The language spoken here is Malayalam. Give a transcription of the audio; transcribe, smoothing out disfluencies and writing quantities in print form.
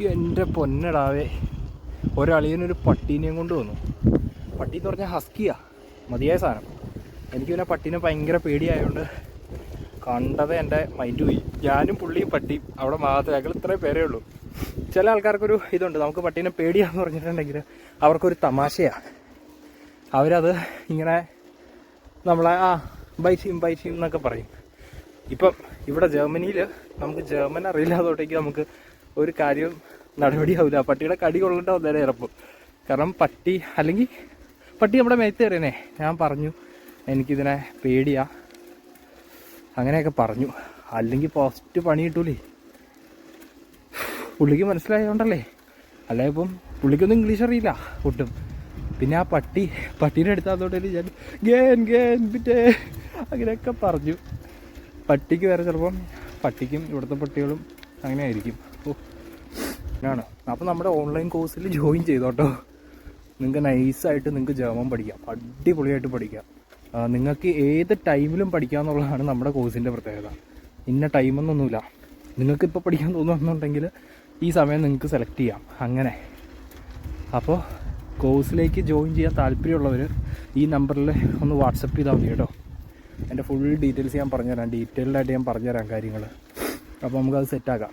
എൻ്റെ പൊന്നടാവേ, ഒരളിയനൊരു പട്ടീനെയും കൊണ്ട് വന്നു. പട്ടി എന്ന് പറഞ്ഞാൽ ഹസ്കിയാ, മതിയായ സാധനം. എനിക്ക് പിന്നെ പട്ടീനെ ഭയങ്കര പേടിയായതുകൊണ്ട് കണ്ടത് എൻ്റെ മൈൻഡ് പോയി. ഞാനും പുള്ളിയും പട്ടിയും അവിടെ മാത്രമേ, ഞങ്ങൾ ഇത്രയും പേരേ ഉള്ളൂ. ചില ആൾക്കാർക്കൊരു ഇതുണ്ട്, നമുക്ക് പട്ടീനെ പേടിയാന്ന് പറഞ്ഞിട്ടുണ്ടെങ്കിൽ അവർക്കൊരു തമാശയാണ്. അവരത് ഇങ്ങനെ നമ്മളെ ബൈറ്റ് ചെയ്യും എന്നൊക്കെ പറയും. ഇപ്പം ഇവിടെ ജർമ്മനിയിൽ നമുക്ക് ജർമ്മൻ അറിയില്ലാത്തോട്ടേക്ക് നമുക്ക് ഒരു കാര്യം നടപടിയാവില്ല. പട്ടിയുടെ കടി കൊള്ളേണ്ട വന്നേരെ ഇറപ്പും. കാരണം പട്ടി നമ്മുടെ മേത്ത് കയറിയനെ. ഞാൻ പറഞ്ഞു എനിക്കിതിനെ പേടിയാ, അങ്ങനെയൊക്കെ പറഞ്ഞു. അല്ലെങ്കിൽ ഫസ്റ്റ് പണി കിട്ടൂലേ. പുള്ളിക്ക് മനസ്സിലായതുകൊണ്ടല്ലേ, അല്ലെ ഇപ്പം പുള്ളിക്കൊന്നും ഇംഗ്ലീഷ് അറിയില്ല ഒട്ടും. പിന്നെ ആ പട്ടീനെ എടുത്താത്തോട്ടേ ഞാൻ ഗേൻ പിറ്റേ അങ്ങനെയൊക്കെ പറഞ്ഞു. പട്ടിക്ക് വേറെ ചിലപ്പം പട്ടിക്കും ഇവിടുത്തെ പട്ടികളും അങ്ങനെ ആയിരിക്കും. ആണ്. അപ്പം നമ്മുടെ ഓൺലൈൻ കോഴ്സിൽ ജോയിൻ ചെയ്തോട്ടോ. നിങ്ങൾക്ക് നൈസായിട്ട് നിങ്ങൾക്ക് ജർമ്മൻ പഠിക്കാം, അടിപൊളിയായിട്ട് പഠിക്കാം. നിങ്ങൾക്ക് ഏത് ടൈമിലും പഠിക്കാമെന്നുള്ളതാണ് നമ്മുടെ കോഴ്സിൻ്റെ പ്രത്യേകത. ഇന്ന ടൈമൊന്നൊന്നുമില്ല. നിങ്ങൾക്കിപ്പോൾ പഠിക്കാൻ തോന്നുന്നുണ്ടെങ്കിൽ ഈ സമയം നിങ്ങൾക്ക് സെലക്ട് ചെയ്യാം. അങ്ങനെ അപ്പോൾ കോഴ്സിലേക്ക് ജോയിൻ ചെയ്യാൻ താല്പര്യമുള്ളവർ ഈ നമ്പറിൽ ഒന്ന് വാട്സപ്പ് ചെയ്താൽ മതി കേട്ടോ. എൻ്റെ ഫുൾ ഡീറ്റെയിൽസ് ഞാൻ പറഞ്ഞുതരാം, ഡീറ്റെയിൽഡായിട്ട് ഞാൻ പറഞ്ഞുതരാം കാര്യങ്ങൾ. അപ്പോൾ നമുക്കത് സെറ്റാക്കാം.